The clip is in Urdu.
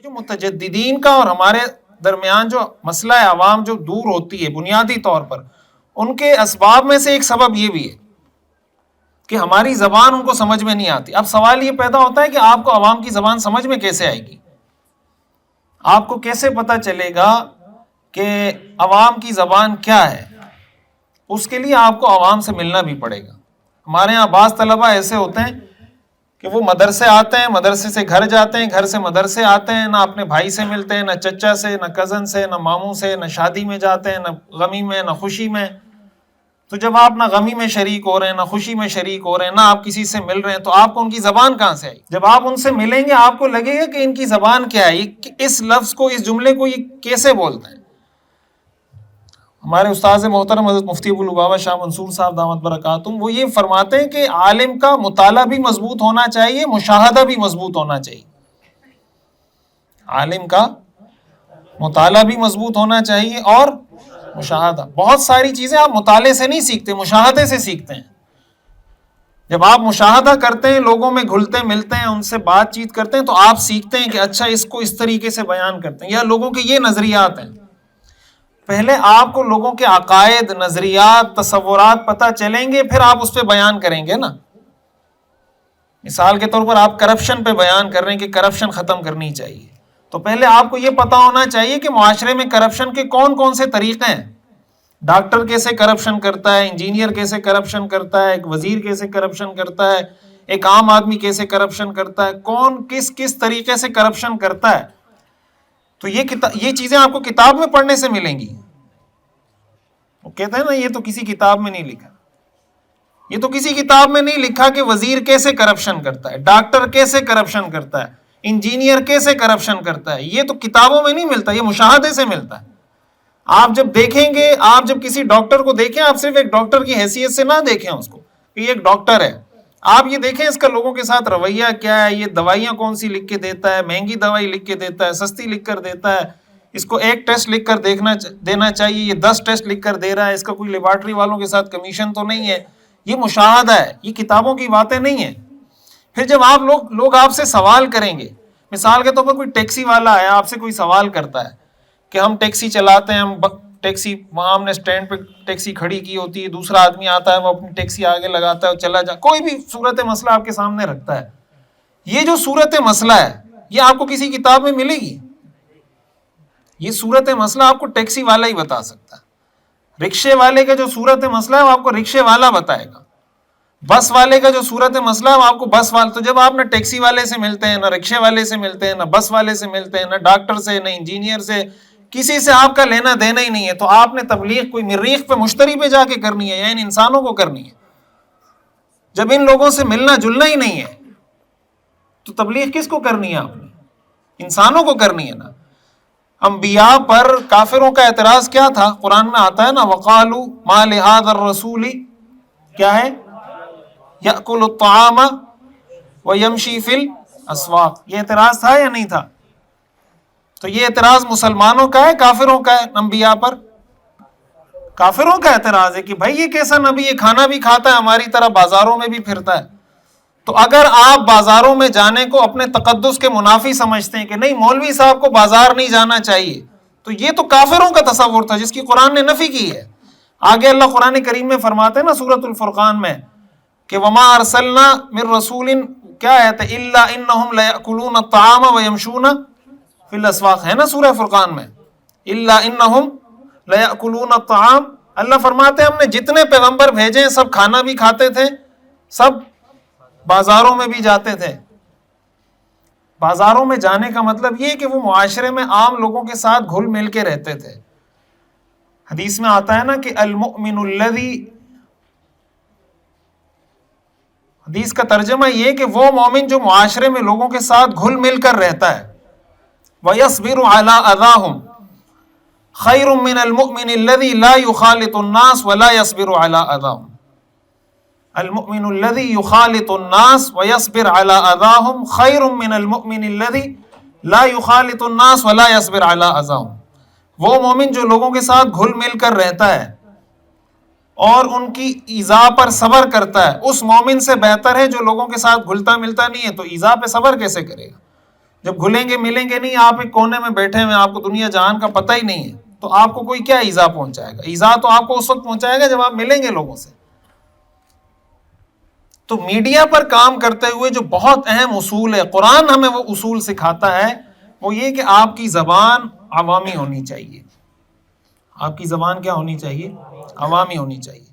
جو متجددین کا اور ہمارے درمیان جو مسئلہ عوام جو دور ہوتی ہے بنیادی طور پر، ان کے اسباب میں سے ایک سبب یہ بھی ہے کہ ہماری زبان ان کو سمجھ میں نہیں آتی۔ اب سوال یہ پیدا ہوتا ہے کہ آپ کو عوام کی زبان سمجھ میں کیسے آئے گی؟ آپ کو کیسے پتہ چلے گا کہ عوام کی زبان کیا ہے؟ اس کے لیے آپ کو عوام سے ملنا بھی پڑے گا۔ ہمارے یہاں بعض طلبہ ایسے ہوتے ہیں کہ وہ مدرسے آتے ہیں، مدرسے سے گھر جاتے ہیں، گھر سے مدرسے آتے ہیں، نہ اپنے بھائی سے ملتے ہیں، نہ چچا سے، نہ کزن سے، نہ ماموں سے، نہ شادی میں جاتے ہیں، نہ غمی میں، نہ خوشی میں۔ تو جب آپ نہ غمی میں شریک ہو رہے ہیں، نہ خوشی میں شریک ہو رہے ہیں، نہ آپ کسی سے مل رہے ہیں، تو آپ کو ان کی زبان کہاں سے آئی؟ جب آپ ان سے ملیں گے آپ کو لگے گا کہ ان کی زبان کیا ہے، اس لفظ کو، اس جملے کو یہ کیسے بولتے ہیں۔ ہمارے استاذ محترم حضرت مفتی ابو لبابہ شاہ منصور صاحب دامت برکاتہم، وہ یہ فرماتے ہیں کہ عالم کا مطالعہ بھی مضبوط ہونا چاہیے، مشاہدہ بھی مضبوط ہونا چاہیے۔ عالم کا مطالعہ بھی مضبوط ہونا چاہیے اور مشاہدہ۔ بہت ساری چیزیں آپ مطالعے سے نہیں سیکھتے، مشاہدے سے سیکھتے ہیں۔ جب آپ مشاہدہ کرتے ہیں، لوگوں میں گھلتے ملتے ہیں، ان سے بات چیت کرتے ہیں، تو آپ سیکھتے ہیں کہ اچھا اس کو اس طریقے سے بیان کرتے ہیں، یا لوگوں کے یہ نظریات ہیں۔ پہلے آپ کو لوگوں کے عقائد، نظریات، تصورات پتہ چلیں گے، پھر آپ اس پہ بیان کریں گے نا۔ مثال کے طور پر آپ کرپشن پہ بیان کر رہے ہیں کہ کرپشن ختم کرنی چاہیے، تو پہلے آپ کو یہ پتا ہونا چاہیے کہ معاشرے میں کرپشن کے کون کون سے طریقے ہیں۔ ڈاکٹر کیسے کرپشن کرتا ہے، انجینئر کیسے کرپشن کرتا ہے، ایک وزیر کیسے کرپشن کرتا ہے، ایک عام آدمی کیسے کرپشن کرتا ہے، کون کس طریقے سے کرپشن کرتا ہے۔ تو یہ چیزیں آپ کو کتاب میں پڑھنے سے ملیں گی۔ وہ کہتے ہیں نا یہ تو کسی کتاب میں نہیں لکھا، یہ تو کسی کتاب میں نہیں لکھا کہ وزیر کیسے کرپشن کرتا ہے، ڈاکٹر کیسے کرپشن کرتا ہے، انجینئر کیسے کرپشن کرتا ہے۔ یہ تو کتابوں میں نہیں ملتا، یہ مشاہدے سے ملتا ہے۔ آپ جب دیکھیں گے، آپ جب کسی ڈاکٹر کو دیکھیں، آپ صرف ایک ڈاکٹر کی حیثیت سے نہ دیکھیں اس کو کہ یہ ایک ڈاکٹر ہے، آپ یہ دیکھیں اس کا لوگوں کے ساتھ رویہ کیا ہے، یہ دوائیاں کون سی لکھ کے دیتا ہے، مہنگی دوائی لکھ کے دیتا ہے، سستی لکھ کر دیتا ہے، اس کو ایک ٹیسٹ لکھ کر دینا چاہیے، یہ 10 ٹیسٹ لکھ کر دے رہا ہے، اس کا کوئی لیبارٹری والوں کے ساتھ کمیشن تو نہیں ہے۔ یہ مشاہدہ ہے، یہ کتابوں کی باتیں نہیں ہیں۔ پھر جب آپ لوگ آپ سے سوال کریں گے، مثال کے طور پر کوئی ٹیکسی والا ہے، آپ سے کوئی سوال کرتا ہے کہ ہم ٹیکسی چلاتے ہیں، ہم ٹیکسی وہاں ہم نے اسٹینڈ پہ ٹیکسی کھڑی کی ہوتی ہے، دوسرا آدمی آتا ہے، وہ اپنی ٹیکسی آگے لگاتا ہے اور چلا جا، کوئی بھی صورت مسئلہ آپ کے سامنے رکھتا ہے۔ یہ جو صورت مسئلہ ہے یہ آپ کو کسی کتاب میں ملے گی؟ یہ صورت مسئلہ آپ کو ٹیکسی والا ہی بتا سکتا ہے۔ رکشے والے کا جو صورت مسئلہ ہے وہ آپ کو رکشے والا بتائے گا، بس والے کا جو صورت مسئلہ ہے وہ آپ کو بس والا۔ تو جب آپ نہ ٹیکسی والے سے ملتے ہیں، نہ رکشے والے سے ملتے ہیں، نہ بس والے سے ملتے ہیں، نہ ڈاکٹر سے، نہ انجینئر سے، کسی سے آپ کا لینا دینا ہی نہیں ہے، تو آپ نے تبلیغ کوئی مریخ پہ مشتری پہ جا کے کرنی ہے یا ان انسانوں کو کرنی ہے؟ جب ان لوگوں سے ملنا جلنا ہی نہیں ہے تو تبلیغ کس کو کرنی ہے؟ آپ نے انسانوں کو کرنی ہے نا۔ انبیاء پر کافروں کا اعتراض کیا تھا؟ قرآن میں آتا ہے نا، وَقَالُوا مَا لِهَذَا الرَّسُولِ، کیا ہے؟ يَأْكُلُ الطَّعَامَ وَيَمْشِي فِي الْأَسْوَاقِ۔ یہ اعتراض تھا یا نہیں تھا؟ تو یہ اعتراض مسلمانوں کا ہے، کافروں کا ہے؟ انبیاء پر کافروں کا اعتراض ہے کہ بھائی یہ کیسا نبی، یہ کھانا بھی کھاتا ہے، ہماری طرح بازاروں میں بھی پھرتا ہے۔ تو اگر آپ بازاروں میں جانے کو اپنے تقدس کے منافی سمجھتے ہیں کہ نہیں مولوی صاحب کو بازار نہیں جانا چاہیے، تو یہ تو کافروں کا تصور تھا جس کی قرآن نے نفی کی ہے۔ آگے اللہ قرآن کریم میں فرماتے ہیں نا سورۃ الفرقان میں کہ وما ارسلنا من رسول، کیا ہے، الا انہم لیأکلون الطعام ویمشون فی الاسواق، ہے نا سورہ فرقان میں، الا انہم لیأکلون الطعام۔ اللہ فرماتے ہیں ہم نے جتنے پیغمبر بھیجے ہیں سب کھانا بھی کھاتے تھے، سب بازاروں میں بھی جاتے تھے۔ بازاروں میں جانے کا مطلب یہ کہ وہ معاشرے میں عام لوگوں کے ساتھ گھل مل کے رہتے تھے۔ حدیث میں آتا ہے نا کہ المؤمن الذی، حدیث کا ترجمہ یہ کہ وہ مومن جو معاشرے میں لوگوں کے ساتھ گھل مل کر رہتا ہے، وَيَصْبِرُ عَلَىٰ أَذَاهُمْ خَيْرٌ مِّنَ الْمُؤْمِنِ الَّذِي لَا يُخَالِطُ النَّاسَ وَلَا يَصْبِرُ عَلَىٰ أَذَاهُمْ۔ المؤمن الذي يخالط الناس ويصبر على اذاهم خير من المؤمن الذي لا يخالط الناس ولا يصبر على اذاهم۔ وہ مومن جو لوگوں کے ساتھ گھل مل کر رہتا ہے اور ان کی ایذا پر صبر کرتا ہے، اس مومن سے بہتر ہے جو لوگوں کے ساتھ گھلتا ملتا نہیں ہے، تو ایذا پہ صبر کیسے کرے گا؟ جب گھلیں گے ملیں گے نہیں، آپ ایک کونے میں بیٹھے ہوئے، آپ کو دنیا جہان کا پتہ ہی نہیں ہے، تو آپ کو کوئی کیا ایذا پہنچائے گا؟ ایذا تو آپ کو اس وقت پہنچائے گا جب آپ ملیں گے لوگوں سے۔ تو میڈیا پر کام کرتے ہوئے جو بہت اہم اصول ہے، قرآن ہمیں وہ اصول سکھاتا ہے، وہ یہ کہ آپ کی زبان عوامی ہونی چاہیے۔ آپ کی زبان کیا ہونی چاہیے؟ عوامی ہونی چاہیے۔